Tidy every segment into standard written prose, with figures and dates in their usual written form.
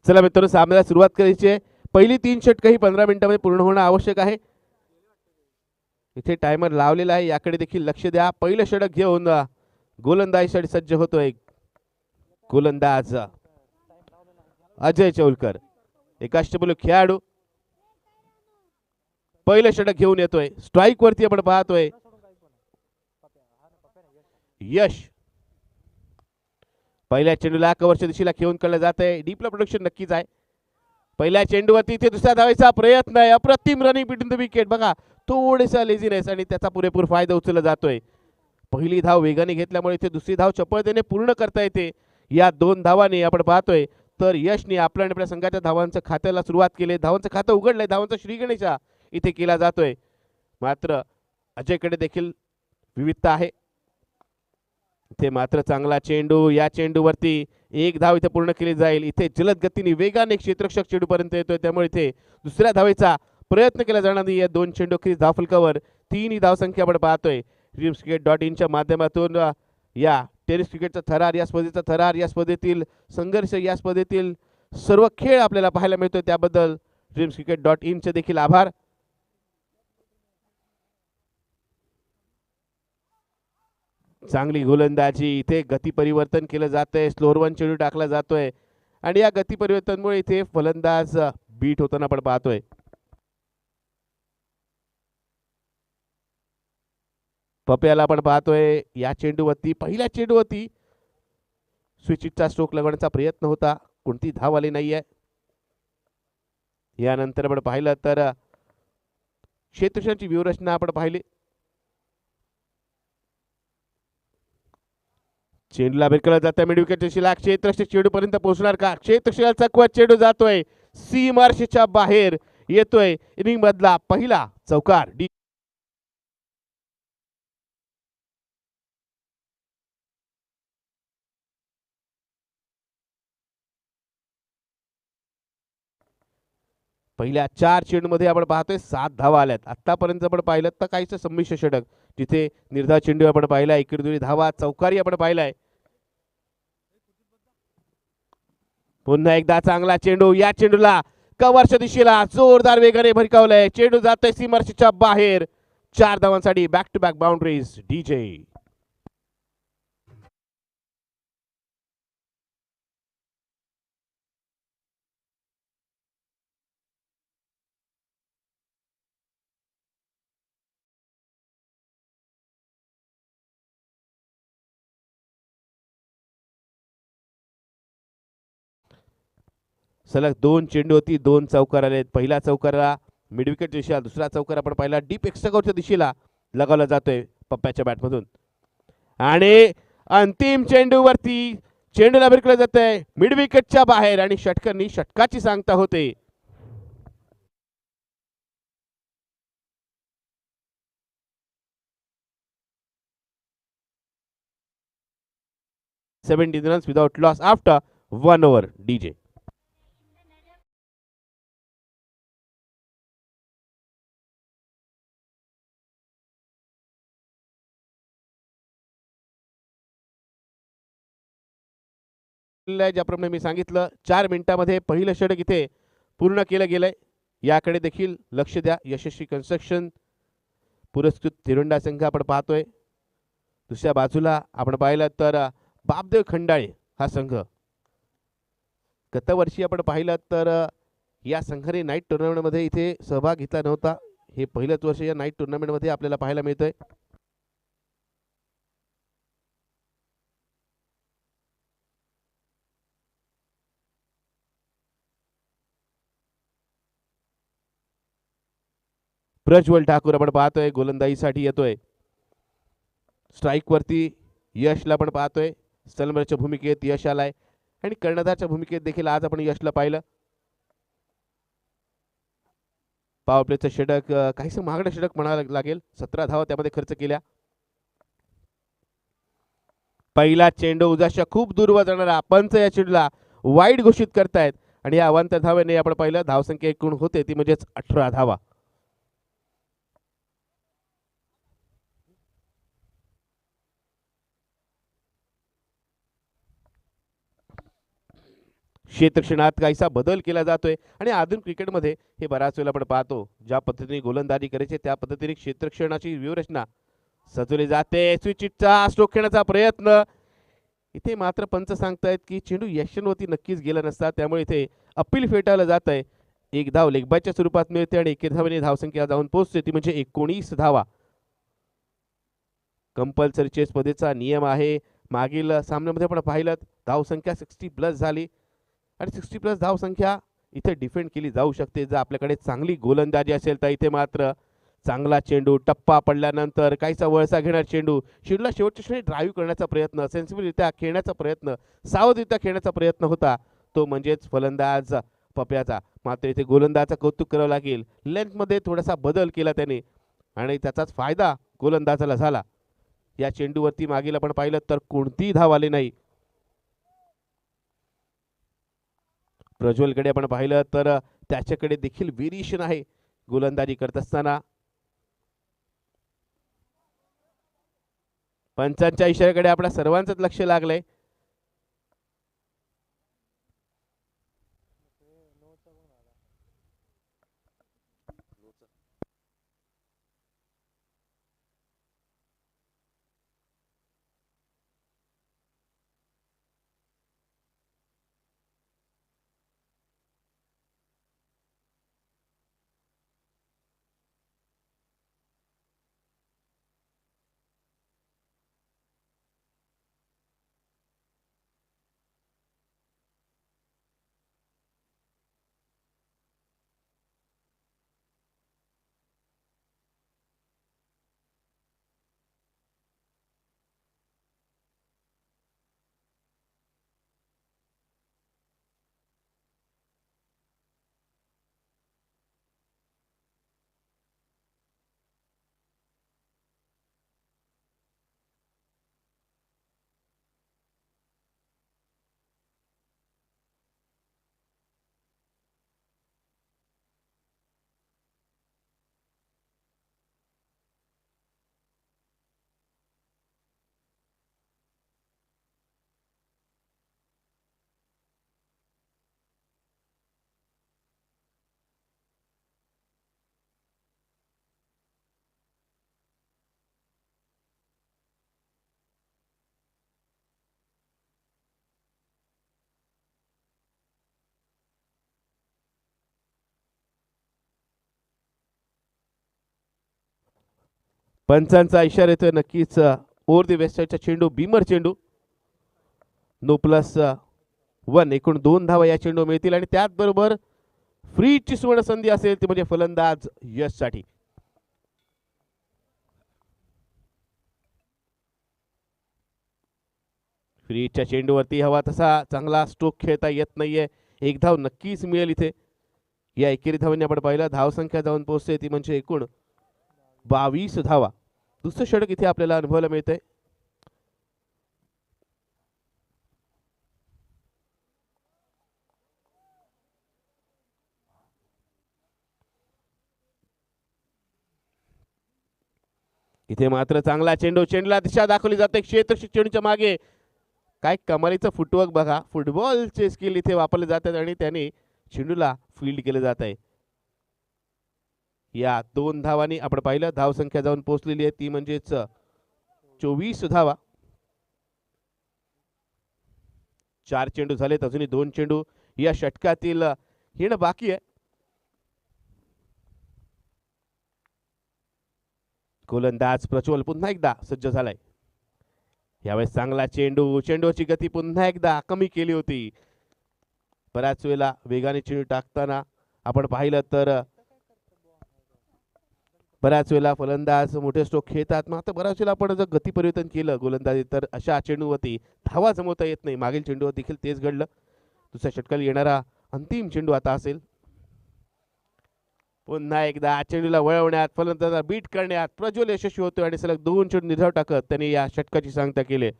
चला मित्रांनो, सामन्याला सुरुवात करायची आहे. पहिली 3 षटकं ही 15 मिनिटांमध्ये पूर्ण होणं आवश्यक आहे. इथे टायमर लावलेला आहे, याकडे देखील लक्ष द्या. पहिलं षटक घेऊन गोलंदाजीसाठी सज्ज होतोय गोलंदाज अजय चौलकर, एकाष्टपैलू खेळाडू. पहिलं षटक घेऊन येतोय. स्ट्राईक वरती आपण पाहतोय यश. पहिल्या चेंडूला कव्हरच्या दिशेला खेळून काढलं जात आहे. डीपला प्रोडक्शन नक्कीच आहे. पहिल्या चेंडूवरती इथे दुसऱ्या धावेचा प्रयत्न आहे. अप्रतिम रनिंग बिटवीन द विकेट. बघा थोडेसा लेझीनेस आणि त्याचा पुरेपूर फायदा उचलला जातोय. पहिली धाव वेगाने घेतल्यामुळे इथे दुसरी धाव चपळतेने पूर्ण करता येते. या 2 धावांनी आपण पाहतोय तर यशने आपल्या संघाच्या धावांचं खात्याला सुरुवात केली. धावांचं खातं उघडलंय. धावांचा श्रीगणेशा इथे केला जातोय. मात्र अजयकडे देखील विविधता आहे. इथे मात्र चांगला चेंडू. या चेंडूवरती एक धाव इथे पूर्ण केली जाईल. इथे जलद गतीने वेगाने क्षेत्ररक्षक चेंडूपर्यंत येतोय, त्यामुळे इथे दुसऱ्या धावेचा प्रयत्न केला जाणार नाही. या 2 चेंडू अखेरीस धावफलकावर 3 ही धावसंख्या आपण पाहतोय. ड्रीम्सक्रिकेट.इन माध्यमातून या टेनिस क्रिकेटचा थरार, या स्पर्धेचा थरार, या स्पर्धेतील संघर्ष, या स्पर्धेतील सर्व खेळ आपल्याला पाहायला मिळतोय. त्याबद्दल ड्रीम्सक्रिकेट.इन देखील आभार. चांगली गोलंदाजी. इथे गती परिवर्तन केलं जातंय. स्लोअर वन चेंडू टाकला जातोय आणि या गती परिवर्तनमुळे इथे फलंदाज बीट होताना आपण पाहतोय. पप्याला आपण पाहतोय या चेंडूवरती, पहिल्या चेंडूवरती स्विचिटचा स्ट्रोक लगवण्याचा प्रयत्न होता. कोणती धाव आली नाहीये. यानंतर आपण पाहिलं तर क्षेत्ररक्षणाची व्यूहरचना आपण पाहिली. चेंडूला भिरकलं जातं मिड विकेट दिशेला. क्षेत्ररक्षक चेंडूपर्यंत पोहोचणार का? क्षेत्ररक्षकाचा चकवा चेंडू जातोय सीमारेषेच्या बाहेर. येतोय इनिंग मधला पहिला चौकार. पहिल्या 4 चेंडूमध्ये आपण पाहतोय 7 धावा आल्यात. आतापर्यंत आपण पाहिलं तर काहीच संमिश्र षटक, जिथे निर्धाव चेंडू आपण पाहिला, एकेरी धावा, चौकारी आपण पाहिलाय. पुन्हा एकदा चांगला चेंडू. या चेंडूला कव्हरच्या दिशेला जोरदार वेगाने भरकावलाय. चेंडू जातोय सीमारेषेच्या बाहेर. 4 धावांसाठी back to back boundaries. DJ सलग 2 चेंडू होती, 2 चौकार आले. पहिला चौकारा मिड विकेट दिशेला, दुसरा चौकार आपण पाहिला डीप एक्स्ट्रा दिशेला लगावला जातोय पप्प्याच्या बॅटमधून. आणि अंतिम चेंडूवरती चेंडूला भिरकलं जातंय मिड विकेटच्या बाहेर आणि षटकांनी षटकाची सांगता होते. Seventeen runs without loss after 1 over. DJ ज्याप्रमाणे मी सांगितलं 4 मिनिटांमध्ये पहिलं षटक इथे पूर्ण केलं गेलंय. याकडे देखील लक्ष द्या. यशस्वी कन्स्ट्रक्शन पुरस्कृत तिरंडा संघ आपण पाहतोय. दुसऱ्या बाजूला आपण पाहिलं तर बापदेव खंडाळे हा संघ. गतवर्षी आपण पाहिलं तर या संघाने नाईट टुर्नामेंटमध्ये इथे सहभाग घेतला नव्हता. हे पहिलंच वर्ष या नाईट टुर्नामेंटमध्ये आपल्याला पाहायला मिळतंय. प्रज्वल ठाकूर आपण पाहतोय गोलंदाजीसाठी येतोय. स्ट्राईक वरती यशला आपण पाहतोय. स्थलमरच्या भूमिकेत यश आलाय आणि कर्णधारच्या भूमिकेत देखील आज आपण यशला पाहिलं. पॉवर प्लेचं षटक काहीस महागडं षटक म्हणावं लागेल. 17 धावा त्यामध्ये खर्च केल्या. पहिला चेंडू उजाशा खूप दूरवर जाणारा पंच या चेंडूला वाईड घोषित करतायत आणि या अवांतर धावेने आपण पाहिलं धावसंख्या एकूण होते ती म्हणजेच 18 धावा. क्षेत्ररक्षणात काहीसा बदल केला जातोय आणि आधुनिक क्रिकेटमध्ये हे बऱ्याच वेळेला आपण पाहतो, ज्या पद्धतीने गोलंदाजी करायची त्या पद्धतीने क्षेत्ररक्षणाची व्यूहरचना सजवली जाते. स्विचिटचा स्ट्रोक खेळण्याचा प्रयत्न, इथे मात्र पंच सांगतायत की चेंडू यशनवरती नक्कीच गेला नसता, त्यामुळे इथे अपील फेटाळलं जात आहे. एक धाव लेगबायच्या स्वरूपात मिळते आणि एके धावेने धावसंख्या जाऊन पोहोचते ती म्हणजे 19 धावा. कंपल्सरी चेस पद्धतीचा नियम आहे. मागील सामन्यामध्ये आपण पाहिलं धावसंख्या 60+ झाली आणि 60+ धावसंख्या इथे डिफेंड केली जाऊ शकते जर आपल्याकडे चांगली गोलंदाजी असेल तर. इथे मात्र चांगला चेंडू, टप्पा पडल्यानंतर काहीसा वळसा घेणार चेंडू, चेंडूला शेवटच्या क्षणी ड्राईव्ह करण्याचा प्रयत्न, सेन्सिबलरित्या खेळण्याचा प्रयत्न, सावधरित्या खेळण्याचा प्रयत्न होता तो म्हणजेच फलंदाज पप्याचा. मात्र इथे गोलंदाजाचं कौतुक करावं लागेल, लेंथमध्ये थोडासा बदल केला त्याने आणि त्याचाच फायदा गोलंदाजाला झाला. या चेंडूवरती मागील आपण पाहिलं तर कोणतीही धाव आली नाही. प्रज्वलकडे आपण पाहिलं तर त्याच्याकडे देखील व्हेरिएशन आहे गोलंदाजी करत असताना. पंचांच्या इशाऱ्याकडे आपल्या सर्वांचंच लक्ष लागलंय. पंचांचा इशारा येतोय नक्कीच ओव्हर द वेस्ट साईडचा चेंडू, बीमर चेंडू. नो प्लस 1, एकूण 2 धावा या चेंडू मिळतील आणि त्याचबरोबर फ्रीची सुवर्ण संधी असेल ती म्हणजे फलंदाज यशसाठी. फ्रीच्या चेंडूवरती हवा तसा चांगला स्ट्रोक खेळता येत नाहीये. एक धाव नक्कीच मिळेल इथे. या एकेरी धावांनी आपण पाहिलं धावसंख्या जाऊन पोहोचते ती म्हणजे एकूण 22 धावा. दुसरं षटक इथे आपल्याला अनुभवायला मिळतंय. इथे मात्र चांगला चेंडू, चेंडूला दिशा दाखवली जाते क्षेत्र चेंडूच्या मागे. काय कमालीचं फुटवर्क बघा, फुटबॉलचे स्किल इथे वापरले जातात आणि त्याने चेंडूला फील्ड केलं जात आहे. या 2 धावांनी आपण पाहिलं धावसंख्या जाऊन पोहोचलेली आहे ती म्हणजेच 24 धावा. 4 चेंडू झालेत, अजूनही 2 चेंडू या षटकातील येणं बाकी आहे. गोलंदाज प्रज्वल पुन्हा एकदा सज्ज झालाय. यावेळेस चांगला चेंडू, चेंडूची गती पुन्हा एकदा कमी केली होती. बऱ्याच वेळेला वेगाने चेंडू टाकताना आपण पाहिलं तर बऱ्याच वेळेला फलंदाज मोठे स्ट्रोक खेळतात, मात्र बऱ्याच वेळेला आपण जर गती परिवर्तन केलं गोलंदाजी तर अशा चेंडूवरती धावा जमवता येत नाही. मागील चेंडूवर देखील तेच घडलं. दुसऱ्या षटकाला येणारा अंतिम चेंडू आता असेल. पुन्हा एकदा चेंडूला वळवण्यात, फलंदाजाला बीट करण्यात प्रज्वल यशस्वी होतोय आणि सलग 2 चेंडू निर्धाव टाकत त्यांनी या षटकाची सांगता केली.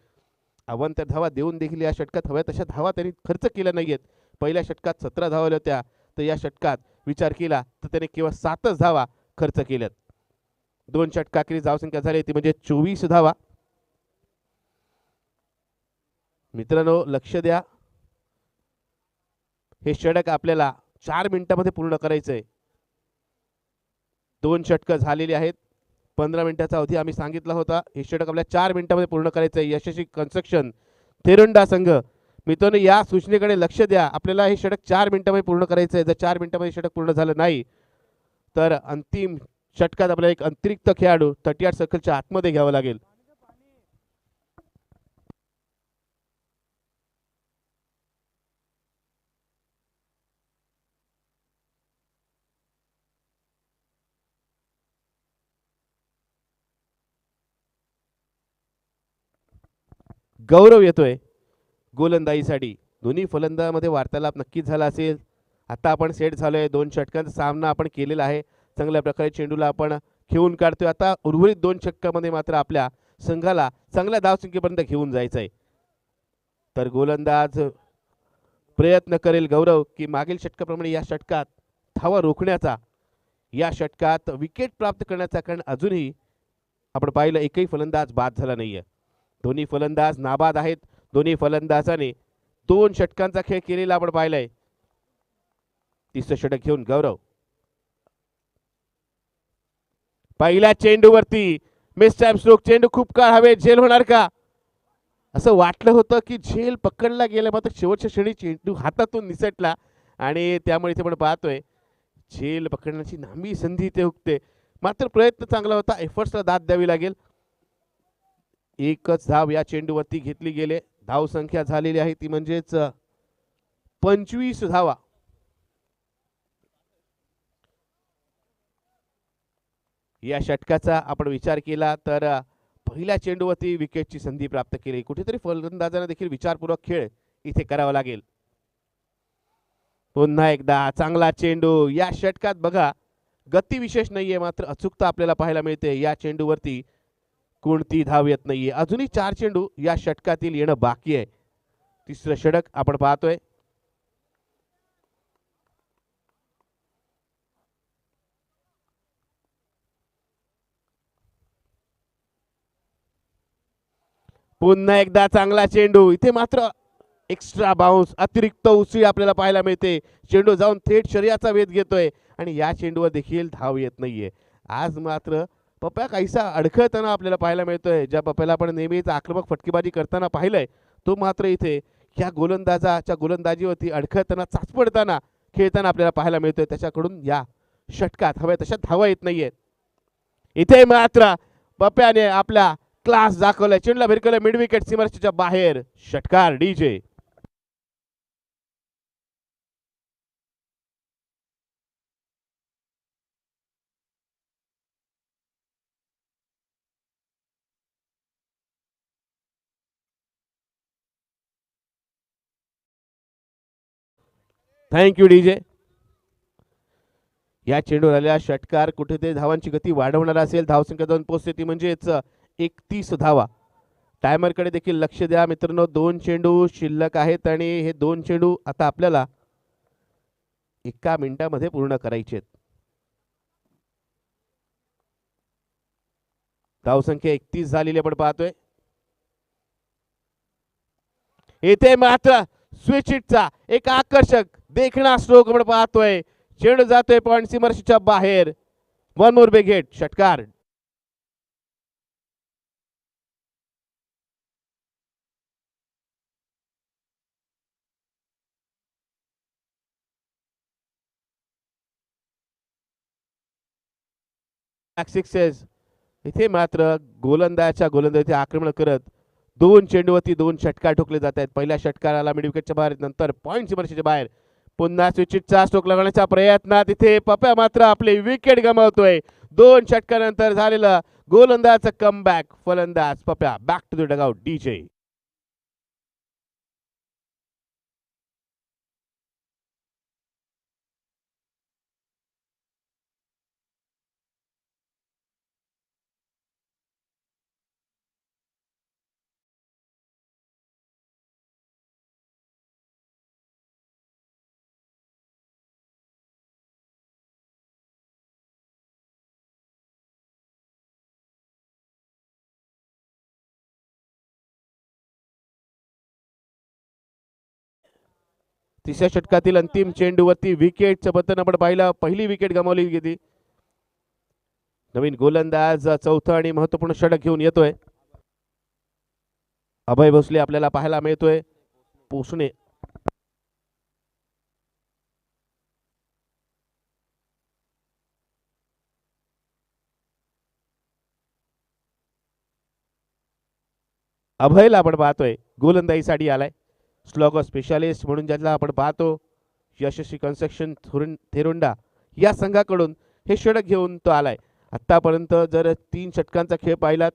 अवंतर धावा देऊन देखील या षटकात हव्या तशा धावा त्यांनी खर्च केल्या नाहीयेत. पहिल्या षटकात 17 धावा होत्या तर या षटकात विचार केला तर त्याने केवळ 7च धावा खर्च केल्यात. 2 षटकाखेरीज धावसंख्या झाली ती म्हणजे 24 धावा. मित्रांनो लक्ष द्या, हे षटक आपल्याला 4 मिनिटांमध्ये पूर्ण करायचंय. 2 षटकं झालेली आहेत. 15 मिनिटाचा अवधी आम्ही सांगितला होता. हे षटक आपल्या 4 मिनिटांमध्ये पूर्ण करायचंय. यशस्वी कन्स्ट्रक्शन थेरुंडा संघ, मित्रांनो या सूचनेकडे लक्ष द्या. आपल्याला हे षटक 4 मिनिटांमध्ये पूर्ण करायचंय. जर 4 मिनिटांमध्ये षटक पूर्ण झालं नाही तर अंतिम षटकात आपल्याला एक अतिरिक्त खेळाडू 38 सर्कलच्या आतमध्ये घ्यावं लागेल. गौरव येतोय गोलंदाजीसाठी. दोन्ही फलंदाजामध्ये वार्तालाप नक्कीच झाला असेल. आता आपण सेट झालोय. 2 षटकांचा सामना आपण केलेला आहे. चांगल्या प्रकारे चेंडूला आपण खेळून काढतोय. आता उर्वरित 2 षटकामध्ये मात्र आपल्या संघाला चांगल्या धावसंख्येपर्यंत घेऊन जायचंय. तर गोलंदाज प्रयत्न करेल गौरव की मागील षटकाप्रमाणे या षटकात धावा रोखण्याचा, या षटकात विकेट प्राप्त करण्याचा. कारण अजूनही आपण पाहिलं एकही फलंदाज बाद झाला नाहीये. दोन्ही फलंदाज नाबाद आहेत. दोन्ही फलंदाजाने 2 षटकांचा खेळ केलेला आपण पाहिलाय. तिसरं षटक घेऊन गौरव पहिल्या चेंडूवरती मिस टाइम स्ट्रोक. चेंडू खूप काळ हवेत. झेल होणार का असं वाटलं होतं की झेल पकडला गेला, मात्र शेवटच्या क्षणी चेंडू हातातून निसटला आणि त्यामुळे इथे आपण पाहतोय झेल पकडण्याची नामी संधी इथे हुकते. मात्र प्रयत्न चांगला होता. एफर्ट्सला दाद द्यावी लागेल. एकच धाव या चेंडूवरती घेतली गेले. धाव संख्या झालेली आहे ती म्हणजेच 25 धावा. या षटकाचा आपण विचार केला तर पहिल्या चेंडूवरती विकेटची संधी प्राप्त केली. कुठेतरी फलंदाजांना देखील विचारपूर्वक खेळ इथे करावा लागेल. पुन्हा एकदा चांगला चेंडू. या षटकात बघा गती विशेष नाहीये, मात्र अचूकता आपल्याला पाहायला मिळते. या चेंडूवरती कोणती धाव येत नाहीये. अजूनही 4 चेंडू या षटकातील येणं बाकी आहे. तिसरं षटक आपण पाहतोय. पुन्हा एकदा चांगला चेंडू. इथे मात्र एक्स्ट्रा बाउन्स, अतिरिक्त उसळी आपल्याला पाहायला मिळते. चेंडू जाऊन थेट शरीराचा वेध घेतोय आणि या चेंडूवर देखील धाव येत नाहीये. आज मात्र पप्या काहीसा अडखळताना आपल्याला पाहायला मिळतोय. ज्या पप्याला आपण नेहमीच आक्रमक फटकेबाजी करताना पाहिलंय, तो मात्र इथे या गोलंदाजाच्या गोलंदाजीवरती अडखळताना, चाचपडताना खेळताना आपल्याला पाहायला मिळतोय. त्याच्याकडून या षटकात हव्या तशा धावा येत नाहीयेत. इथे मात्र पप्याने आपला क्लास दाखवलाय. चेंडूला भिरकवलंय मिड विकेट सीमारेषेच्या बाहेर. षटकार डीजे. Thank you DJ. या चेंडूवर आलेला षटकार कुठेतरी धावांची गती वाढवणार असेल. धावसंख्या 2 पोहोचते ती म्हणजेच 31 धावा. टायमरकडे देखील लक्ष द्या मित्रांनो. 2 चेंडू शिल्लक आहेत आणि हे 2 चेंडू आता आपल्याला 1 मिनिटामध्ये पूर्ण करायचे आहेत. धावसंख्या 31 झालेली आपण पाहतोय. येथे मात्र स्विच हिटचा एक आकर्षक देखणा स्ट्रोक आपण पाहतोय. चेंडू जातोय पॉइंट सीमारेषेच्या बाहेर. 1 मोर बिग हिट. षटकार. सिक्सेस. इथे मात्र गोलंदाजी आक्रमण करत 2 चेंडूवरती 2 षटकार ठोकले जात आहेत. पहिल्या षटकाराला मिड विकेटच्या बाहेर, नंतर पॉइंट सीमारेषेच्या बाहेर. पुन्हा स्विचिटचा स्ट्रोक लगावण्याच्या प्रयत्नात इथे पप्या मात्र आपले विकेट गमावतोय. 2 षटकानंतर झालेलं गोलंदाजाचं कमबॅक. फलंदाज Pappya back to the dugout. DJ. तिसऱ्या षटकातील अंतिम चेंडूवरती विकेटचं पतन आपण पाहिलं. पहिली विकेट गमावली गेली. नवीन गोलंदाज चौथं आणि महत्वपूर्ण षटक घेऊन येतोय. अभय भोसले आपल्याला पाहायला मिळतोय. पोसणे अभयला आपण पाहतोय गोलंदाजीसाठी आलाय. स्लॉगर स्पेशालिस्ट म्हणून ज्याला आपण पाहतो. यशस्वी कन्स्ट्रक्शन थेरुंडा या संघाकडून हे षटक घेऊन तो आलाय. आतापर्यंत जर 3 षटकांचा खेळ पाहिलात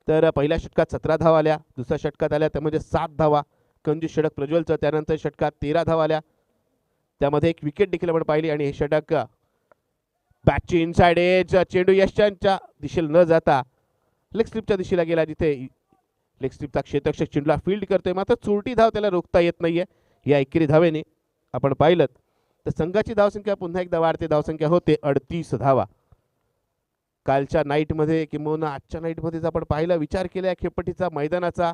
तर पहिल्या षटकात 17 धावा आल्या. दुसऱ्या षटकात आल्या त्यामध्ये 7 धावा. कंजूस षटक प्रज्वलचं. त्यानंतर षटकात 13 धावा आल्या. त्यामध्ये एक विकेट देखील आपण पाहिली. आणि हे षटक बॅटची इनसाइड एज. चेंडू यशांच्या दिशेला न जाता लेग स्लिपच्या दिशेला गेला. जिथे लेग स्लिपचा क्षेत्ररक्षक चेंडूला फील्ड करतोय मात्र चोरटी धाव त्याला रोखता येत नाहीये. या एकेरी धावेने आपण पाहिलं तर संघाची धावसंख्या पुन्हा एकदा वाढते. धावसंख्या होते 38 धावा. कालच्या नाईटमध्ये किंवा आजच्या नाईटमध्येच आपण पाहिलं विचार केला या खेळपट्टीचा, मैदानाचा,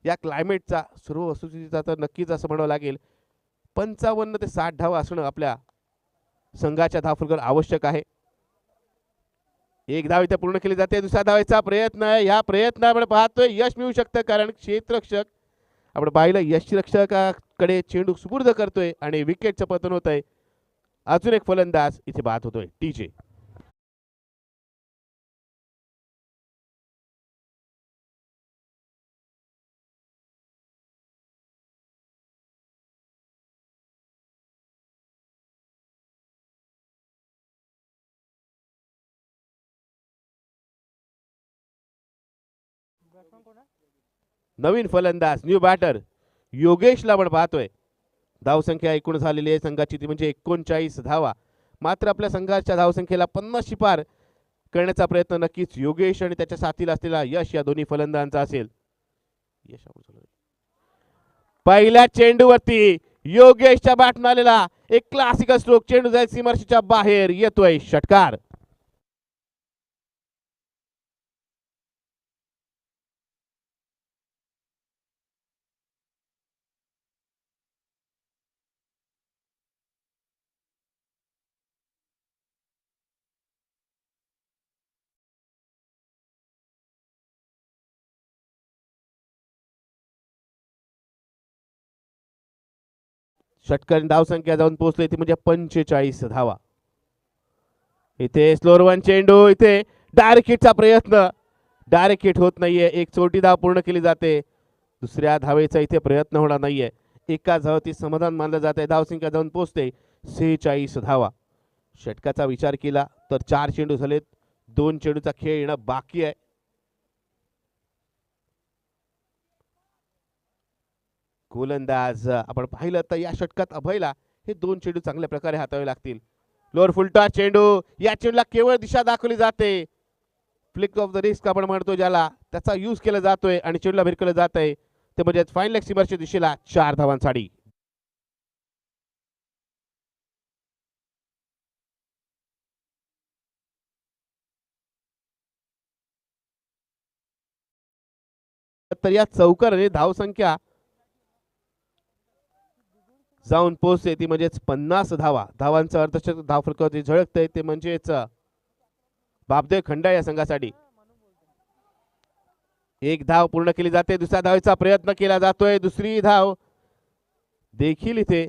या क्लायमेटचा, सर्व वस्तुस्थितीचा तर नक्कीच असं म्हणावं लागेल 55 ते 60 धावा असणं आपल्या संघाच्या धावफलकावर आवश्यक आहे. एक धाव इथे पूर्ण केली जाते. दुसऱ्या धावेचा प्रयत्न. या प्रयत्न आपण पाहतोय यश मिळू शकतं कारण क्षेत्ररक्षक आपण पाहिलं यष्टीरक्षकाकडे चेंडू सुपूर्द करतोय आणि विकेटचं पतन होत आहे. अजून एक फलंदाज इथे बाद होतोय टीजे. नवीन फलंदाज न्यू बॅटर योगेशला आपण पाहतोय. धावसंख्या एकूण झालेली आहे संघाची ती म्हणजे 39 धावा. मात्र आपल्या संघाच्या धावसंख्येला 50 पार करण्याचा प्रयत्न नक्कीच योगेश आणि त्याच्या साथीला असलेला यश या दोन्ही फलंदाजांचा असेल. पहिल्या चेंडूवरती योगेशच्या बॅटन आलेला एक क्लासिकल स्ट्रोक. चेंडू जाईल सीमारेषेच्या बाहेर. येतोय षटकार. षटकार धावसंख्या जाऊन पोहोचली ती म्हणजे 45 धावा. इथे स्लोअर वन चेंडू. इथे डायरेक्ट हिटचा प्रयत्न. डायरेक्ट हिट होत नाहीये. एक चोटी धाव पूर्ण केली जाते. दुसऱ्या धावेचा इथे प्रयत्न होणार नाहीये. एका धावती समाधान मानलं जात आहे. धावसंख्या जाऊन पोहोचते 46 धावा. षटकाचा विचार केला तर 4 चेंडू झालेत. 2 चेंडूचा खेळ येणं बाकी आहे. गोलंदाज आपण पाहिलं तर या षटकात अभयला हे 2 चेंडू चांगल्या प्रकारे हातावे लागतील. लोअर फुलटा चेंडू. या चेंडूला केवळ दिशा दाखवली जाते. फ्लिक ऑफ द रिस्क आपण म्हणतो ज्याला, त्याचा यूज केला जातोय आणि चेंडूला भिरकलं जात आहे. ते म्हणजे फाईन लेग सीमरच्या दिशेला 4 धावांसाठी. तर या चौकाराने धावसंख्या जाऊन पोहोचते ती म्हणजेच 50 धावा. धावांचा अर्धशतक धावफलकावरती झळकतंय ते म्हणजेच बापदेव खंडा या संघासाठी. एक धाव पूर्ण केली जाते. दुसऱ्या धावेचा प्रयत्न केला जातोय. दुसरी धाव देखील इथे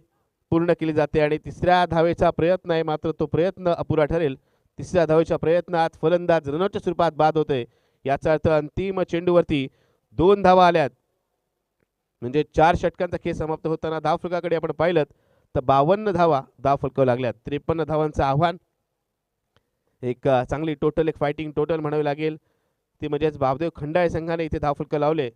पूर्ण केली जाते आणि तिसऱ्या धावेचा प्रयत्न आहे मात्र तो प्रयत्न अपुरा ठरेल. तिसऱ्या धावेच्या प्रयत्नात फलंदाज रनआउटच्या स्वरूपात बाद होते. याचा अर्थ अंतिम चेंडूवरती 2 धावा आल्यात म्हणजे 4 षटकांचा खेळ समाप्त होताना धावफलकाकडे आपण पाहिलं तर 52 धावा धावफलकावर लागल्यात. 53 धावांचं आव्हान. एक चांगली टोटल एक फायटिंग टोटल म्हणावी लागेल ती म्हणजेच बापदेव खंडाळे संघाने इथे धावफलक लावले.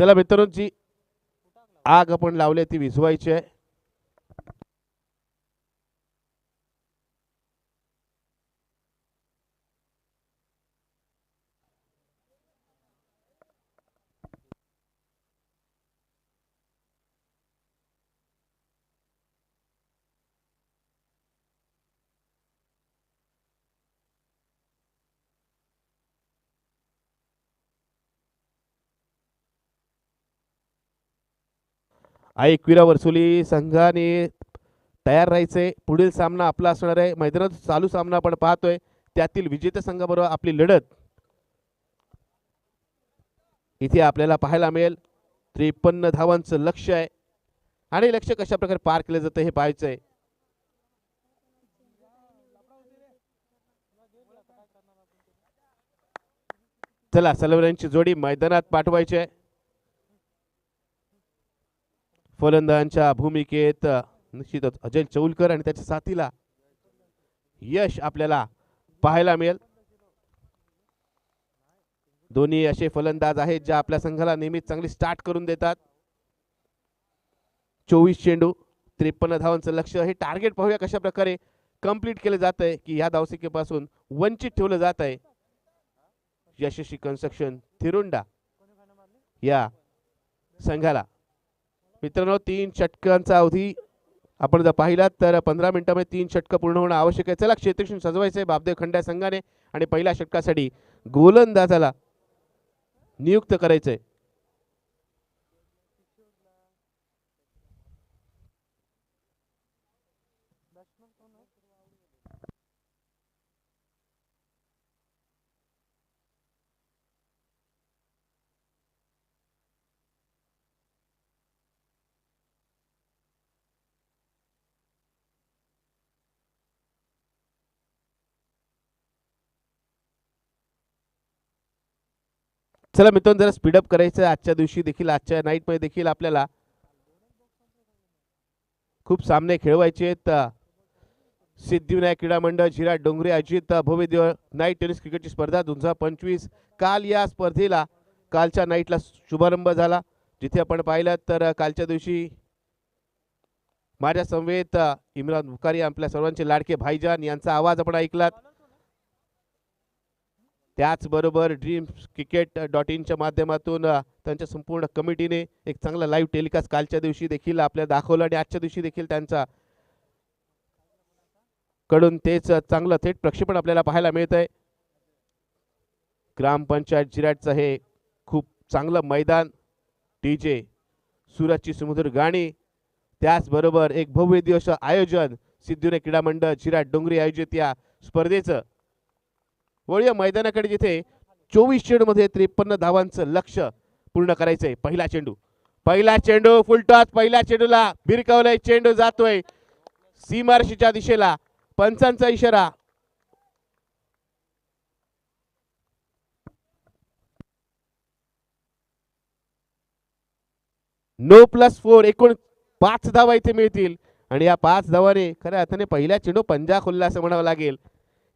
चला मित्रांनो, जी आग आपण लावली ती विझवायची आहे. एकविरा वर्सोली संघाने तयार राहायचंय. पुढील सामना आपला असणार आहे. मैदानात चालू सामना आपण पाहतोय, त्यातील विजेत्या संघाबरोबर आपली लढत इथे आपल्याला पाहायला मिळेल. 53 धावांचं लक्ष्य आहे आणि लक्ष्य कशा प्रकारे पार केलं जातं हे पाहायचंय. चला, सलवरांची जोडी मैदानात पाठवायची आहे. फलंदाजांच्या भूमिकेत निश्चितच अजय चौलकर आणि त्याच्या साथीला यश आपल्याला पाहायला मिळेल. दोन्ही असे फलंदाज आहेत जे आपल्या संघाला नेहमीच चांगली स्टार्ट करून देतात. 24 चेंडू 53 धावांचं लक्ष्य. हे टार्गेट पाहूया कशा प्रकारे कंप्लीट केलं जात आहे की या धावसंख्येपासून वंचित ठेवलं जात आहे यशस्वी कन्स्ट्रक्शन थिरुंडा या संघाला. मित्रांनो, 3 षटकांचा अवधी आपण जर पाहिलात तर 15 मिनिटांमध्ये 3 षटकं पूर्ण होणं आवश्यक आहे. चला, क्षेत्ररक्षण सजवायचंय बापदेव खंड्या संघाने आणि पहिल्या षटकासाठी गोलंदाजाला नियुक्त करायचंय. चला मित्रांनो, जरा स्पीडअप करायचं. आजच्या दिवशी देखील, आजच्या नाईटमध्ये देखील आपल्याला खूप सामने खेळवायचे आहेत. सिद्धिविनायक क्रीडा मंडळ झिरा डोंगरे आयोजित भव्य नाईट टेनिस क्रिकेटची स्पर्धा 2025 काल या स्पर्धेला कालच्या नाईटला शुभारंभ झाला. जिथे आपण पाहिलं तर कालच्या दिवशी माझ्या समवेत इम्रान बुखारी, आपल्या सर्वांचे लाडके भाईजान यांचा आवाज आपण ऐकलात. त्याचबरोबर ड्रीम cricket.in च्या माध्यमातून त्यांच्या संपूर्ण कमिटीने एक चांगला लाईव्ह टेलिकास्ट कालच्या दिवशी देखील आपल्याला दाखवलं आणि आजच्या दिवशी देखील त्यांचा कडून तेच चांगलं थेट प्रक्षेपण आपल्याला पाहायला मिळत आहे. ग्रामपंचायत जिराटचं हे खूप चांगलं मैदान, डीजे सुरजची सुमधुर गाणी, त्याचबरोबर एक भव्य दिवस आयोजन सिद्धिविनायक क्रीडा मंडळ झिराट डोंगरी आयोजित या स्पर्धेचं. वळूया मैदानाकडे, जिथे 24 चेंडूमध्ये 53 धावांचं लक्ष्य पूर्ण करायचंय. पहिला चेंडू फुलटॉस. पहिल्या चेंडूला भिरकावलंय. चेंडू जातोय सीमारेषेच्या दिशेला. पंचांचा इशारा. नो +4. एकूण 5 धावा इथे मिळतील आणि या 5 धावाने खऱ्या अर्थाने पहिल्या चेंडू पंजा खुलला असं म्हणावं लागेल.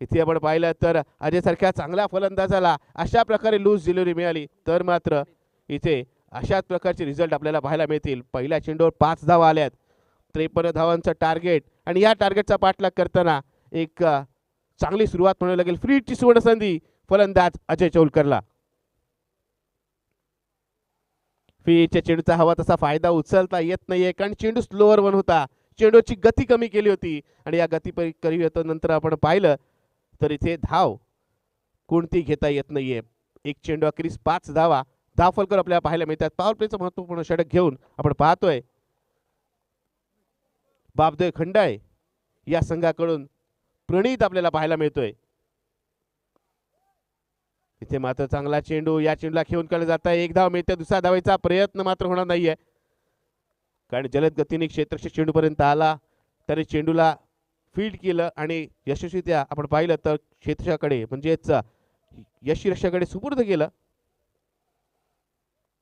इथे आपण पाहिलं तर अजय सारख्या चांगल्या फलंदाजाला अशा प्रकारे लूज डिलिव्हरी मिळाली तर मात्र इथे अशाच प्रकारचे रिझल्ट आपल्याला पाहायला मिळतील. पहिल्या चेंडूवर 5 धावा आल्यात. 53 धावांचं टार्गेट आणि या टार्गेटचा पाठलाग करताना एक चांगली सुरुवात म्हणावी लागेल. फ्रीची सुवर्ण संधी फलंदाज अजय चौलकरला. फ्रीच्या चेंडूचा हवा तसा फायदा उचलता येत नाहीये कारण चेंडू स्लोअर वन होता. चेंडूची गती कमी केली होती आणि या गती कमी नंतर आपण पाहिलं तर इथे धाव कोणती घेता येत नाहीये. एक चेंडू अखेरीस 5 धावा. धावफलकर आपल्याला पाहायला मिळतात. पॉवर प्लेचं महत्त्वपूर्ण षटक घेऊन आपण पाहतोय बापदेव खंडाळे या संघाकडून प्रणीत आपल्याला पाहायला मिळतोय. इथे मात्र चांगला चेंडू, या चेंडूला खेळून काढला जात आहे. एक धाव मिळते. दुसरा धावायचा प्रयत्न मात्र होणार नाहीये कारण जलद गतीने क्षेत्ररक्षक चेंडूपर्यंत आला. त्याने चेंडूला फील्ड केलं आणि यशस्वीरित्या आपण पाहिलं तर क्षेत्ररक्षकाकडे म्हणजेच यष्टीरक्षकाकडे सुपूर्द केलं.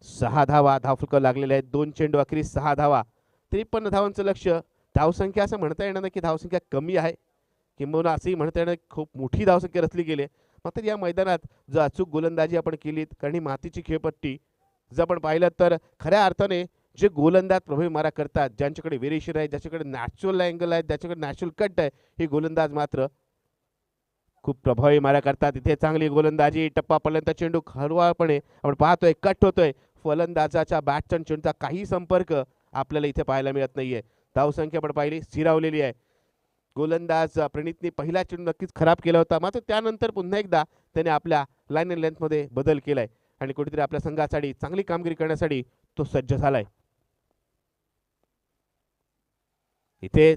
6 धावा धावफलक लागलेले आहेत. 2 चेंडू अखेरीस 6 धावा. 53 धावांचं लक्ष्य. धावसंख्या असं म्हणता येणार नाही की धावसंख्या कमी आहे, किंबहुना असंही म्हणता येणार खूप मोठी धावसंख्या रचली गेली. मात्र या मैदानात जर अचूक गोलंदाजी आपण केलीत कारण ही मातीची खेळपट्टी जर आपण पाहिलं तर खऱ्या अर्थाने जे गोलंदाज प्रभावी मारा करतात, ज्यांच्याकडे व्हेरिएशन आहे, ज्याच्याकडे नॅचरल अँगल आहे, ज्याच्याकडे नॅचरल कट आहे, हे गोलंदाज मात्र खूप प्रभावी मारा करतात. इथे चांगली गोलंदाजी, टप्पापर्यंत चेंडू हळूवारपणे आपण पाहतोय, कट होतोय. फलंदाजाच्या बॅटचा चेंडूचा काही संपर्क आपल्याला इथे पाहायला मिळत नाहीये. धावसंख्या आपण पाहिली स्थिरावलेली आहे. गोलंदाज प्रणितने पहिला चेंडू नक्कीच खराब केला होता, मात्र त्यानंतर पुन्हा एकदा त्याने आपल्या लाईन अँड लेंथमध्ये बदल केलाय आणि कुठेतरी आपल्या संघासाठी चांगली कामगिरी करण्यासाठी तो सज्ज झालाय. इथे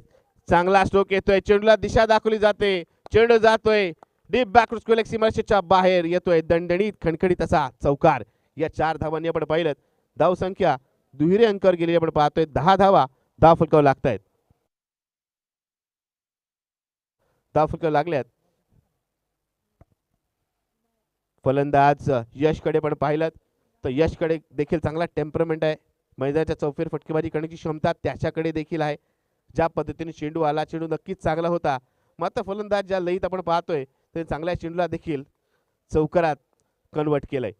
चांगला स्ट्रोक येतोय, चेंडूला दिशा दाखवली जाते, चेंडू जातोय डीप बॅकवर्ड स्क्वेअर सीमारेषेच्या बाहेर येतोय, दणदणीत खणखणीत असा चौकार. या 4 धावांनी आपण पाहिलं धावसंख्या दुहेरी अंकावर गेलेली आपण पाहतोय. 10 धावा धाव फलकावर लागतायत, धाव फलकावर लागल्यात. फलंदाज यशकडे पण पाहिलं तर यशकडे देखील चांगला टेम्परमेंट आहे, मैदानाच्या चौफेर फटकेबाजी करण्याची क्षमता त्याच्याकडे देखील आहे. ज्या पद्धतीने चेंडू आला, चेंडू नक्कीच चांगला होता, मात्र फलंदाज ज्या लयीत आपण पाहतोय ते चांगल्या चेंडूला देखील चौकारात कन्वर्ट केलंय.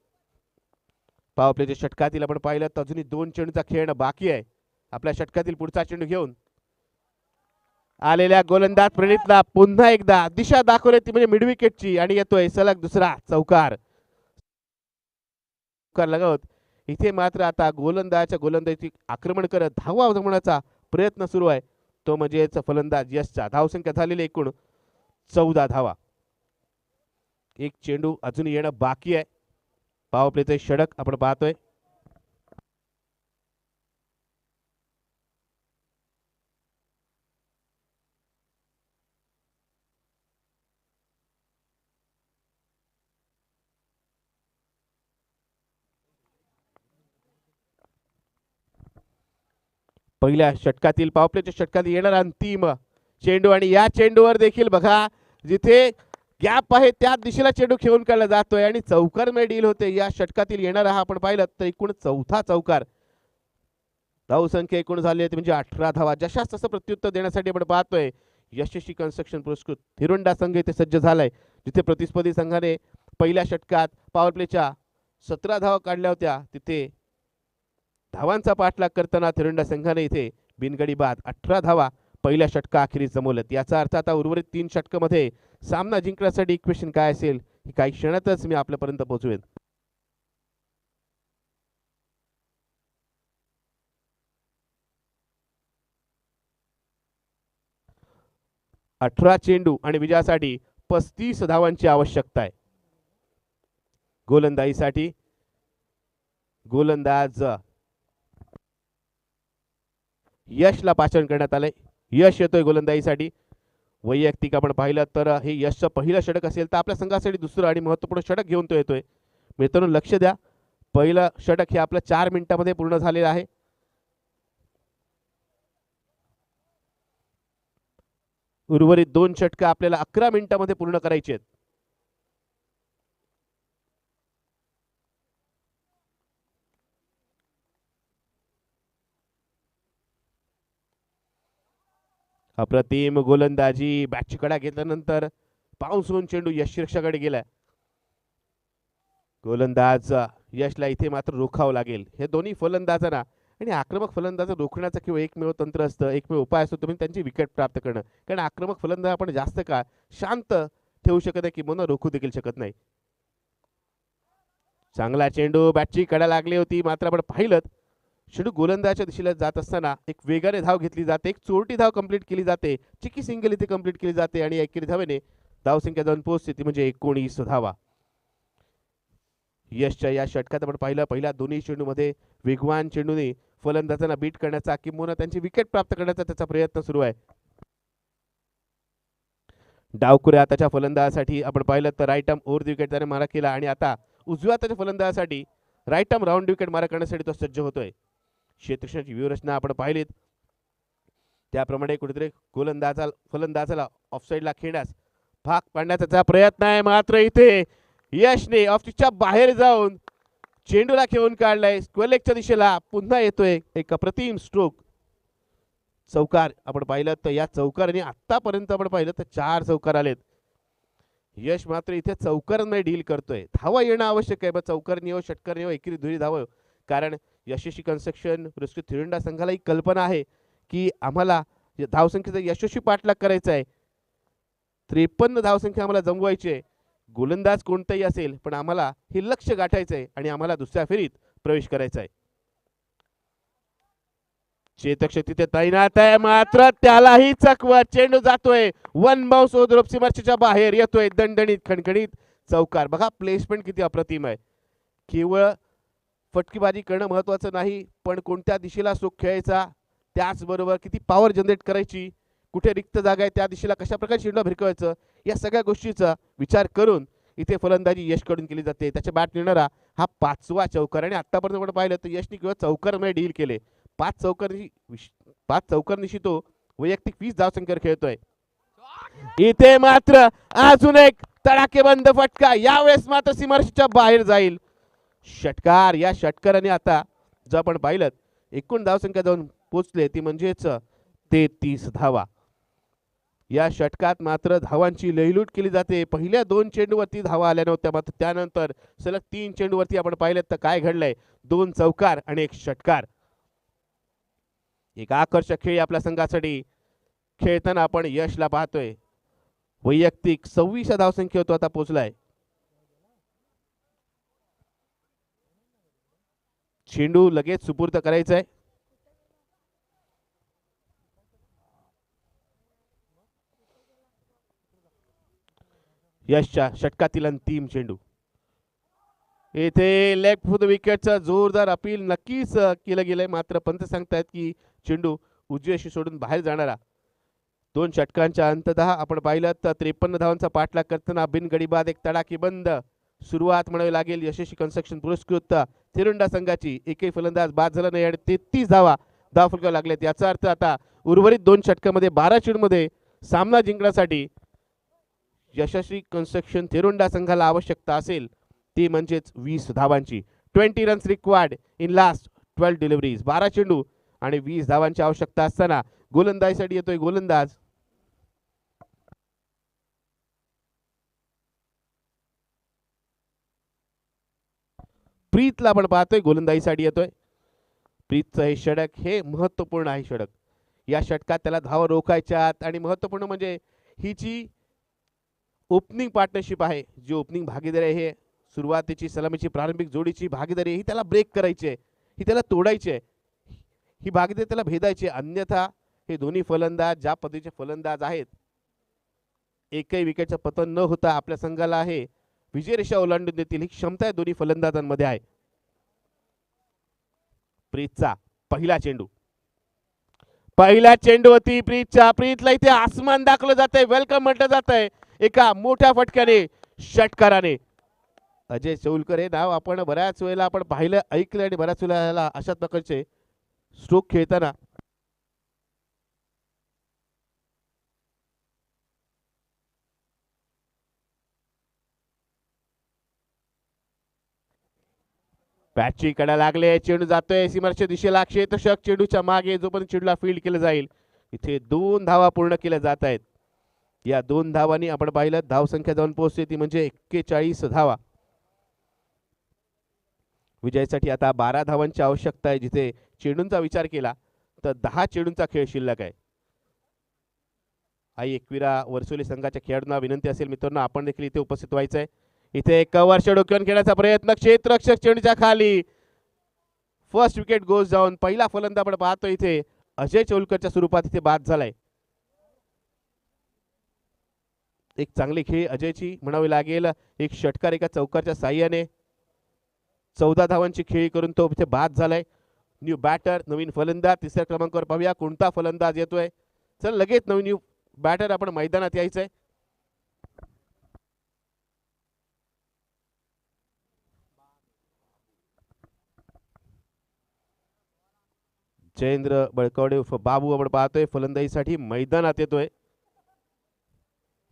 पॉवर प्लेच्या षटकातील आपण पाहिलं तर अजूनही 2 चेंडूचा खेळणं बाकी आहे. आपल्या षटकातील पुढचा चेंडू घेऊन आलेल्या गोलंदाज प्रणितला पुन्हा एकदा दिशा दाखवली, ती म्हणजे मिड विकेटची, आणि येतोय सलग दुसरा चौकार. लगावत इथे मात्र आता गोलंदाजी आक्रमण करत धावा जमवण्याचा प्रयत्न सुरू आहे, तो म्हणजेच फलंदाज यशचा. धावसंख्या झालेली एकूण 14 धावा. एक चेंडू अजून येणं बाकी आहे. पॉवर प्लेचे षटक आपण पाहतोय. पहिल्या षटकातील पॉवर प्लेच्या षटकातील येणारा अंतिम चेंडू, आणि या चेंडूवर देखील बघा जिथे गॅप आहे त्या दिशेला चेंडू खेळून काढला जातोय आणि चौकारमध्ये डील होते. या षटकातील येणारा हा आपण पाहिलं तर एकूण 4था चौकार. धावसंख्या एकूण झाली आहे म्हणजे 18 धावा. जशास तसं प्रत्युत्तर देण्यासाठी आपण पाहतोय यशस्वी कन्स्ट्रक्शन पुरस्कृत हिरोंडा संघ इथे सज्ज झालाय, जिथे प्रतिस्पर्धी संघाने पहिल्या षटकात पॉवर प्लेच्या 17 धावा काढल्या होत्या, तिथे धावांचा पाठलाग करताना हिरोंडा संघाने इथे बिनगडी बाद 18 धावा पहिल्या षटका अखेरीस जमवल्यात. याचा अर्थ आता उर्वरित 3 षटकामध्ये सामना जिंकण्यासाठी इक्वेशन काय असेल ही काही क्षणातच मी आपल्यापर्यंत पोहोचवेन. अठरा चेंडू आणि विजयासाठी 35 धावांची आवश्यकता आहे. गोलंदाजीसाठी गोलंदाज यशला पाचारण करण्यात आलंय. यश येतोय गोलंदाजीसाठी. वैयक्तिक आपण पाहिलं तर हे यशचं पहिलं षटक असेल तर आपल्या संघासाठी दुसरं आणि महत्त्वपूर्ण षटक घेऊन तो येतोय. मित्रांनो लक्ष द्या, पहिलं षटक हे आपलं 4 मिनिटांमध्ये पूर्ण झालेलं आहे. उर्वरित 2 षटक आपल्याला 11 मिनिटांमध्ये पूर्ण करायची आहेत. अप्रतिम गोलंदाजी, बॅटची कडा घेतल्यानंतर बाउन्स होऊन चेंडू यशरक्षाकडे गेलाय. गोलंदाज यशला इथे मात्र रोखावं लागेल. हे दोन्ही फलंदाजांना आणि आक्रमक फलंदाज रोखण्याचं किंवा एकमेव तंत्र असतं, एकमेव उपाय असतो तुम्ही त्यांची विकेट प्राप्त करणं. कारण आक्रमक फलंदाज आपण जास्त काळ शांत ठेवू शकत नाही किंवा रोखू देखील शकत नाही. चांगला चेंडू, बॅटची कडा लागली होती, मात्र आपण पाहिलं चेंडू गोलंदाजाच्या दिशेला जात असताना एक वेगाने धाव घेतली जाते, एक चोरटी धाव कंप्लीट केली जाते, चिकी सिंगल इथे कंप्लीट केली जाते आणि एकेरी धावेने धावसंख्या जाऊन पोहोचते ती म्हणजे 19 धावा. यशच्या या षटकात आपण पाहिलं पहिल्या दोन्ही चेंडूमध्ये वेगवान चेंडूने फलंदाजांना बीट करण्याचा किंवा त्यांची विकेट प्राप्त करण्याचा त्याचा प्रयत्न सुरू आहे. डावखुऱ्या हाताच्या फलंदाजासाठी आपण पाहिलं तर right arm over the wicket त्याने मारा केला आणि आता उजव्या हाताच्या फलंदाजासाठी राईट आर्म राऊंड विकेट मारा करण्यासाठी तो सज्ज होतोय. क्षेत्ररक्षणाची व्यूहरचना आपण पाहिलीत त्याप्रमाणे कुठेतरी फलंदाजाला ऑफसाईडला खेळण्यास भाग पाडण्याचा प्रयत्न आहे, मात्र इथे यशने ऑफस्टिकच्या बाहेर जाऊन चेंडूला खेळून काढलाय. स्क्वेअर लेगच्या दिशेला पुन्हा येतोय एक अप्रतिम स्ट्रोक. चौकार आपण पाहिलं तर या चौकाराने आतापर्यंत आपण पाहिलं तर 4 चौकार आलेत. यश मात्र इथे चौकारांमध्ये डील करतोय. धावा येणं आवश्यक आहे, पण चौकार नियो षटकार नियो एकेरी दुहेरी धावा कारण यशस्वी कन्स्ट्रक्शन पुरस्कृत थिरंडा संघाला ही कल्पना आहे की आम्हाला धावसंख्येचा यशस्वी पाठलाग करायचा आहे. 53 धावसंख्या आम्हाला जमवायची आहे. गोलंदाज कोणताही असेल पण आम्हाला हे लक्ष्य गाठायचं आहे आणि आम्हाला दुसऱ्या फेरीत प्रवेश करायचा आहे. चेतक शक्ती तिथे तैनात आहे मात्र त्यालाही चकवा. चेंडू जातोय वन बाउन्स ओव्हर सीमारेषेच्या बाहेर येतोय. दणदणीत खणखणीत चौकार. बघा प्लेसमेंट किती अप्रतिम आहे. केवळ फटकीबाजी करणं महत्वाचं नाही पण कोणत्या दिशेला स्ट्रोक खेळायचा, त्याचबरोबर किती पॉवर जनरेट करायची, कुठे रिक्त जागा आहे त्या दिशेला कशा प्रकारे चेंडू भिरकवायचं, या सगळ्या गोष्टीचा विचार करून इथे फलंदाजी यशकडून केली जाते. त्याच्या बॅट नेणारा हा 5वा चौकार आणि आतापर्यंत आपण पाहिलं तर यशनी केवळ चौकारमध्ये डील केले. 5 चौकारनिशी तो वैयक्तिक 20 धावसंख्येवर खेळतोय. इथे मात्र अजून एक तडाखेबंद फटका. यावेळेस मात्र सीमारेषेच्या बाहेर जाईल. षटकार. या षटकाराने आता जर आपण पाहिलं एकूण धावसंख्या जाऊन पोहोचले ती म्हणजेच 33 धावा. या षटकात मात्र धावांची लयलूट केली जाते. पहिल्या 2 चेंडूवरती धावा आल्या नव्हत्या मात्र त्यानंतर सलग 3 चेंडूवरती आपण पाहिलं तर काय घडलंय. 2 चौकार आणि 1 षटकार. एक आकर्षक खेळ आपल्या संघासाठी खेळताना आपण यशला पाहतोय. वैयक्तिक 26 धावसंख्येवर तो आता पोहोचलाय. चेंडू लगेच सुपूर्द करायचा आहे. यशच्या षटकातील अंतिम चेंडू. येथे लेफ्ट फुट विकेटचं जोरदार अपील नक्कीच केलं गेलंय मात्र पंत सांगतायत की चेंडू उजवी सोडून बाहेर जाणारा. 2 षटकांच्या अंततः आपण पाहिलं तर 53 धावांचा पाठलाग करताना बिनगडीबाद एक तडाखेबंद सुरुवात म्हणावी लागेल. यशस्वी कन्स्ट्रक्शन पुरस्कृत थिरंडा संघाची. एकही फलंदाज बाद झाला नाही आणि 33 धाव फलकावर लागलेत. याचा अर्थ आता उर्वरित 2 षटकामध्ये 12 चेंडूमध्ये सामना जिंकण्यासाठी यशस्वी कन्स्ट्रक्शन थिरंडा संघाला आवश्यकता असेल ती म्हणजेच 20 धावांची. 20 runs required in last 12 deliveries. 12 चेंडू आणि 20 धावांची आवश्यकता असताना गोलंदाजीसाठी येतोय गोलंदाज प्रीतला आपण पाहतोय. गोलंदाजीसाठी येतोय प्रीतचं हे षटक हे महत्वपूर्ण आहे षटक. या षटकात त्याला धावा रोखायच्यात आणि महत्वपूर्ण म्हणजे ही जी ओपनिंग पार्टनरशिप आहे, जी ओपनिंग भागीदारी आहे, सुरुवातीची सलामीची प्रारंभिक जोडीची भागीदारी ही त्याला ब्रेक करायची आहे, ही त्याला तोडायची आहे, ही भागीदारी त्याला भेदायची. अन्यथा हे दोन्ही फलंदाज ज्या पद्धतीचे फलंदाज आहेत एकही विकेटचं पतन न होता आपल्या संघाला आहे विजयरेषा ओलांडून देतील ही क्षमता आहे दोन्ही फलंदाजांमध्ये आहे. प्रीतचा पहिला चेंडू. पहिल्या चेंडूवरती प्रीतच्या. प्रीतला इथे आसमान दाखवलं जातंय. वेलकम म्हटलं जातंय एका मोठ्या फटक्याने षटकाराने. अजय चौलकर हे नाव आपण बऱ्याच वेळेला आपण पाहिलं ऐकलं आणि बऱ्याच वेळेला अशा प्रकारचे स्ट्रोक खेळताना बॅटची कडा लागले. चेंडू जातोय सीमारेषेच्या दिशेला. क्षेत्ररक्षक चेंडूच्या मागे जोपर्यंत चेंडूला फील्ड केलं जाईल इथे 2 धावा पूर्ण केल्या जात आहेत. या 2 धावांनी आपण पाहिलं धावसंख्या जाऊन पोहोचते ती म्हणजे 41 धावा. विजयासाठी आता 12 धावांची आवश्यकता आहे. जिथे चेंडूंचा विचार केला तर 10 चेंडूंचा खेळ शिल्लक आहे. आई एकविरा वर्सोली संघाच्या खेळाडूंना विनंती असेल मित्रांनो आपण देखील इथे उपस्थित व्हायचं आहे. इथे कव्हरच्या डोक्यावर खेळण्याचा प्रयत्न. क्षेत्ररक्षक चेंडूच्या खाली. First wicket goes down. पहिला फलंदाज आपण पाहतो इथे अजय चौलकरच्या स्वरूपात इथे बाद झालाय. एक चांगली खेळी अजयची म्हणावी लागेल. एक षटकार एका चौकारच्या साह्याने 14 धावांची खेळी करून तो इथे बाद झालाय. न्यू बॅटर नवीन फलंदाज. तिसऱ्या क्रमांकावर पाहूया कोणता फलंदाज येतोय. चल लगेच नवीन न्यू बॅटर आपण मैदानात यायचंय. जयेंद्र बळकवडे उर्फ बाबू आपण पाहतोय फलंदाजीसाठी मैदानात येतोय.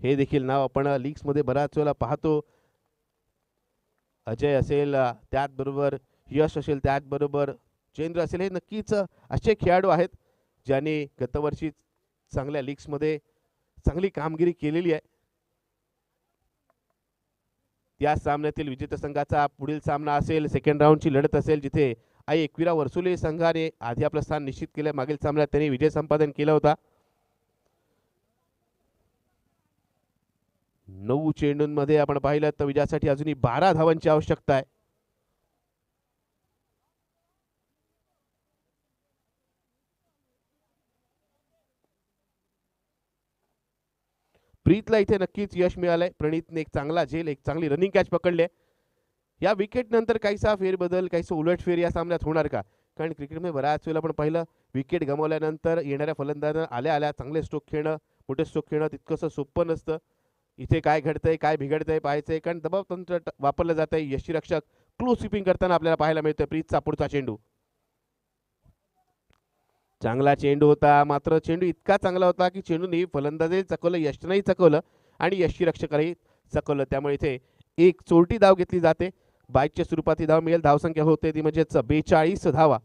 हे देखील नाव आपण लीग्स मध्ये बऱ्याच वेळेला पाहतो. अजय असेल त्याचबरोबर यश असेल त्याचबरोबर जयेंद्र असेल हे नक्कीच असे खेळाडू आहेत ज्यांनी गतवर्षी चांगल्या लीग्स मध्ये चांगली कामगिरी केलेली आहे. या सामन्यातील विजेता संघाचा पुढील सामना असेल सेकंड राऊंडची लढत असेल जिथे आई एकविरा वर्सोली संघाने आधी आपलं स्थान निश्चित केलं. मागील सामन्यात त्यांनी विजय संपादन केला होता. 9 चेंडूंमध्ये आपण पाहिलं तर विजयासाठी अजूनही 12 धावांची आवश्यकता आहे. प्रीतला इथे नक्कीच यश मिळालंय. प्रणीतने एक चांगला झेल, एक चांगली रनिंग कॅच पकडले. या विकेट नंतर काहीसा फेरबदल, काहीसा उलटफेर या सामन्यात होणार का? कारण क्रिकेटमध्ये बऱ्याच वेळेला आपण पाहिलं विकेट गमावल्यानंतर येणाऱ्या फलंदाजांना आल्या आल्या चांगले स्ट्रोक खेळणं, मोठे स्ट्रोक खेळणं तितकंसं सोपं नसतं. इथे काय घडतंय, काय बिघडतंय पाहायचंय, कारण दबाव तंत्र वापरलं जात आहे. यष्टीरक्षक क्लोज स्वीपिंग करताना आपल्याला पाहायला मिळतोय. प्रीतचा पुढचा चेंडू, चांगला चेंडू होता, मात्र चेंडू इतका चांगला होता की चेंडूने फलंदाजही चकवलं, यष्टीनंही चकवलं आणि यष्टीरक्षकालाही चकवलं. त्यामुळे इथे एक चोरटी धाव घेतली जाते. बाईकच्या स्वरूपात ही धाव मिळेल. धावसंख्या होते ती म्हणजेच 42 धावा.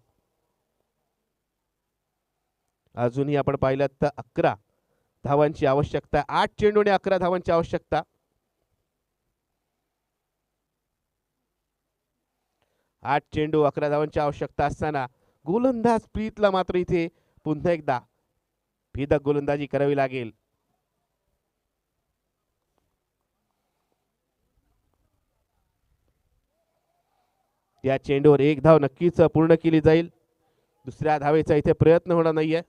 अजूनही आपण पाहिलं तर 11 धावांची आवश्यकता. 8 चेंडू आणि 11 धावांची आवश्यकता. 8 चेंडू 11 धावांची आवश्यकता असताना गोलंदाज प्रीतला मात्र इथे पुन्हा एकदा भेदक गोलंदाजी करावी लागेल. या चेंडूवर एक धाव नक्कीच पूर्ण केली जाईल. दुसऱ्या धावेचा इथे प्रयत्न होणार नाहीये.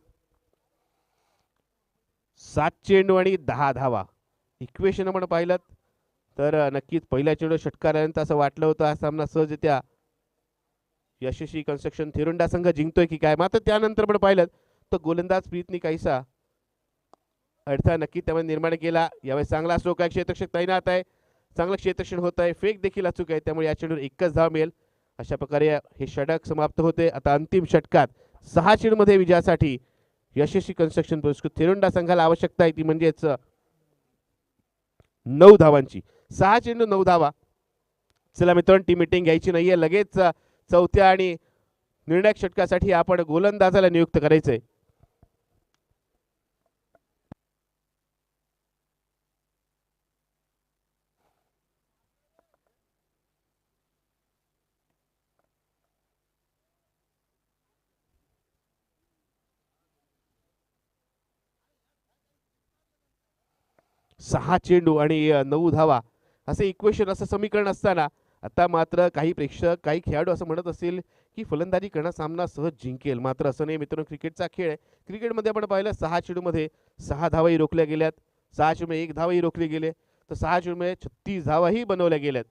7 चेंडू आणि 10 धावा. इक्वेशन आपण पाहिलं तर नक्कीच पहिल्या चेंडू षटकारानंतर असं वाटलं होतं हा सामना सहजरित्या यशस्वी कन्स्ट्रक्शन थिरुंडा संघ जिंकतोय की काय. मात्र त्यानंतर पण पाहिलं तर गोलंदाज प्रीतनी काहीसा अडथळा नक्की त्यामध्ये निर्माण केला. यावेळी चांगला स्ट्रोक आहे, क्षेत्ररक्षक तैनात आहे, चांगलं क्षेत्ररक्षण होत आहे, फेक देखील अचूक आहे. त्यामुळे या चेंडूवर एकच धाव मिळेल. अशा प्रकारे हे षटक समाप्त होते. आता अंतिम षटकात 6 चेंडूमध्ये विजयासाठी यशस्वी कन्स्ट्रक्शन पुरस्कृत थिरुंडा संघाला आवश्यकता आहे ती म्हणजेच 9 धावांची. 6 चेंडू 9 धावा. चला मित्रांनो, टीम मीटिंग घ्यायची नाहीये. लगेच चौथ्या आणि निर्णायक षटकासाठी आपण गोलंदाजाला नियुक्त करायचंय. सहा चेंडू आणि 9 धावा असे इक्वेशन, असं समीकरण असताना आता मात्र काही प्रेक्षक, काही खेळाडू असं म्हणत असतील की फलंदाजी करणं सामना सहज जिंकेल. मात्र असं नाही मित्रांनो, क्रिकेटचा खेळ आहे. क्रिकेटमध्ये आपण पाहिलं 6 चेंडूमध्ये 6 धावाही रोखल्या गेल्यात, 6 चेंडूमध्ये 1 धावाही रोखली गेले, तर 6 चेंडूमध्ये 36 धावाही बनवल्या गेल्यात.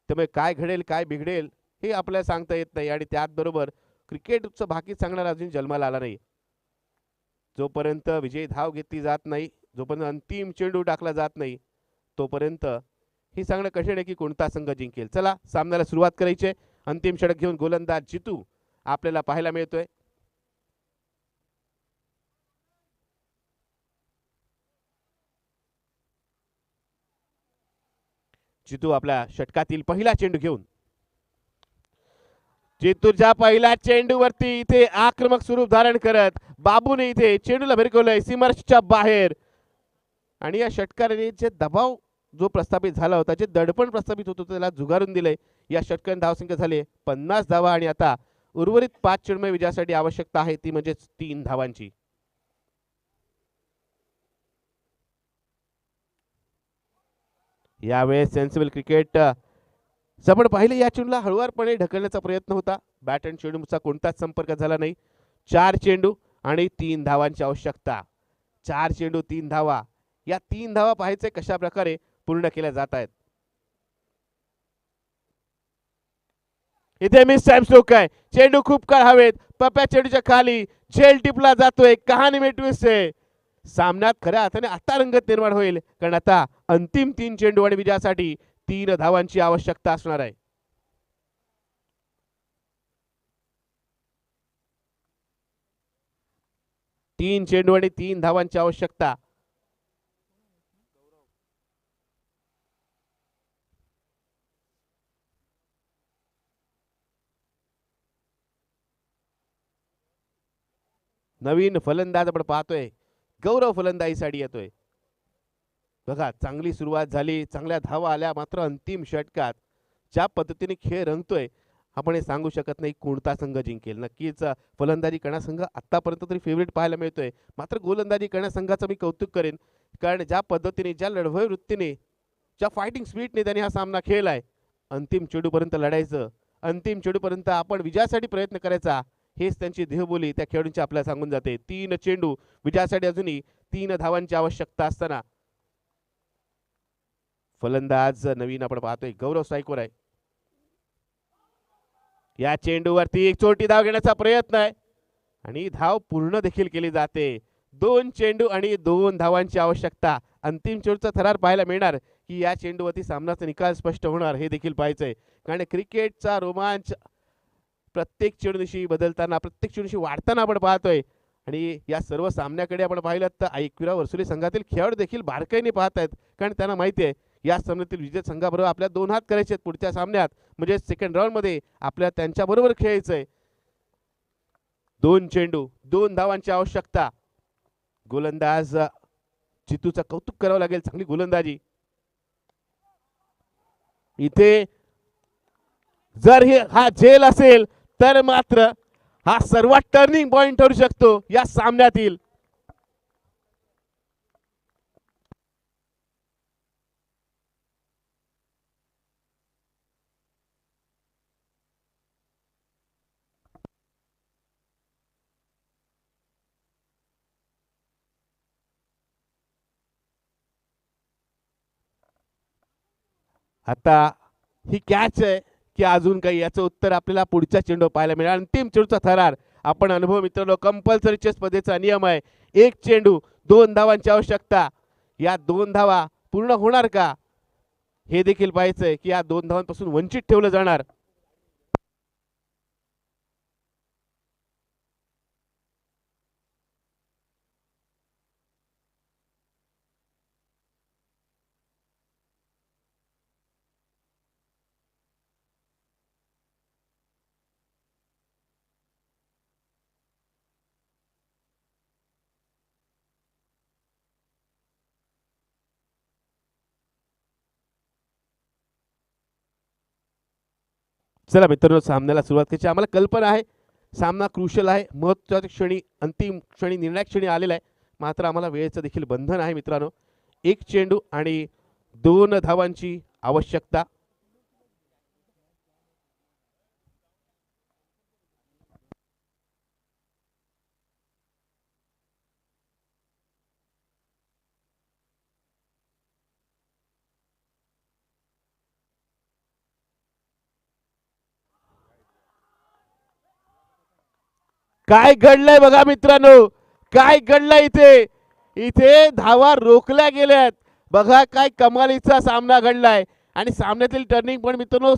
त्यामुळे काय घडेल काय बिघडेल हे आपल्याला सांगता येत नाही. आणि त्याचबरोबर क्रिकेटचं भाकीत सांगणारा अजून जन्माला आला नाही. जोपर्यंत विजयी धाव घेतली जात नाही, जोपर्यंत अंतिम चेंडू टाकला जात नाही, तोपर्यंत हे सांगणं कठीण आहे की कोणता संघ जिंकेल. चला सामन्याला सुरुवात करायची आहे. अंतिम षटक घेऊन गोलंदाज जितू आपल्याला पाहायला मिळतोय. जितू आपल्या षटकातील पहिला चेंडू घेऊन, जितूच्या पहिल्या चेंडूवरती इथे आक्रमक स्वरूप धारण करत बाबूने इथे चेंडूला भिरकवलंय सीमारेषेच्या बाहेर. आणि या षटकाराने जे दबाव जो प्रस्थापित झाला होता, जे दडपण प्रस्थापित होत होतं, त्याला झुगारून दिलंय. या षटकाने धावसंख्या झाली 50 धावा आणि आता उर्वरित 5 चेंडू विजयासाठी आवश्यकता आहे ती म्हणजे 3 धावांची. यावेळेस सेन्सिबल क्रिकेट आपण पाहिलं, या चेंडूला हळुवारपणे ढकलण्याचा प्रयत्न होता. बॅट आणि चेंडूचा कोणताच संपर्क झाला नाही. 4 चेंडू आणि 3 धावांची आवश्यकता. 4 चेंडू 3 धावा. या 3 धावा पाहायचे कशा प्रकारे पूर्ण केल्या जात आहेत. इथे मिस टाइम स्ट्रोक आहे. चेंडू खूप काळ हवेत, पप्या चेंडूच्या खाली झेल टिपला जातोय. कहाणी में ट्विस्ट आहे. सामन्यात खऱ्या अर्थाने आता रंगत निर्माण होईल, कारण आता अंतिम 3 चेंडू आणि विजयासाठी 3 धावांची आवश्यकता असणार आहे. तीन चेंडू आणि 3 धावांची आवश्यकता. नवीन फलंदाज आपण पाहतोय, गौरव फलंदाजीसाठी येतोय. बघा, चांगली सुरुवात झाली, चांगल्या धावा आल्या, मात्र अंतिम षटकात ज्या पद्धतीने खेळ रंगतोय आपण हे सांगू शकत नाही कोणता संघ जिंकेल. नक्कीच फलंदाजी करणारा संघ आतापर्यंत तरी फेवरेट पाहायला मिळतोय. मात्र गोलंदाजी करणाऱ्या संघाचं मी कौतुक करेन, कारण ज्या पद्धतीने, ज्या लढवय वृत्तीने, ज्या फायटिंग स्पीडने त्यांनी हा सामना खेळलाय. अंतिम चेंडूपर्यंत लढायचं, अंतिम चेंडूपर्यंत आपण विजयासाठी प्रयत्न करायचा, हेच त्यांची देहबोली त्या खेळाडूंची आपल्याला सांगून जाते. 3 चेंडू, विजयासाठी अजूनही 3 धावांची आवश्यकता असताना फलंदाज नवीन आपण पाहतोय गौरव स्ट्राईकवर आहे. या चेंडूवरती एक छोटी धाव घेण्याचा प्रयत्न आहे आणि धाव पूर्ण देखील केली जाते. 2 चेंडू आणि 2 धावांची आवश्यकता. अंतिम चेंडूचा थरार पाहायला मिळणार की या चेंडूवरती सामनाचा निकाल स्पष्ट होणार, हे देखील पाहायचंय. कारण क्रिकेटचा रोमांच प्रत्येक चेंडूशी बदलताना, प्रत्येक चेंडूशी वाढताना आपण पाहतोय. आणि या सर्व सामन्याकडे आपण पाहिलं तर एकविरा वर्सोली संघातील खेळाडू देखील बारकाईने पाहत आहेत, कारण त्यांना माहिती आहे या सामन्यातील विजय संघाबरोबर आपल्या 2 हात करायचे आहेत पुढच्या सामन्यात, म्हणजे सेकंड राऊंड मध्ये आपल्या त्यांच्याबरोबर खेळायचंय. 2 चेंडू 2 धावांची आवश्यकता. गोलंदाज जितूचं कौतुक करावं लागेल, चांगली गोलंदाजी. इथे जर हा झेल असेल तर मात्र हा सर्वात टर्निंग पॉइंट ठरू शकतो या सामन्यातील. आता ही कॅच आहे की अजून काही, याचं उत्तर आपल्याला पुढच्या चेंडू पाहायला मिळेल. अंतिम चेंडूचा थरार आपण अनुभव मित्रांनो, कंपल्सरी स्पर्धेचा नियम आहे. 1 चेंडू 2 धावांची आवश्यकता. या 2 धावा पूर्ण होणार का हे देखील पाहायचंय की या 2 धावांपासून वंचित ठेवलं जाणार. चला मित्रांनो, सामन्याला सुरुवात करायची. आम्हाला कल्पना आहे सामना क्रुशल आहे, महत्त्वाच्या क्षणी, अंतिम क्षणी, निर्णायक क्षणी आलेला आहे. मात्र आम्हाला वेळेचं देखील बंधन आहे मित्रांनो. 1 चेंडू आणि 2 धावांची आवश्यकता. काय घडलंय बघा मित्रांनो, काय घडलंय इथे. इथे धावा रोखल्या गेल्यात. बघा काय कमालीचा सामना घडलाय आणि सामन्यातील टर्निंग पॉइंट मित्रांनो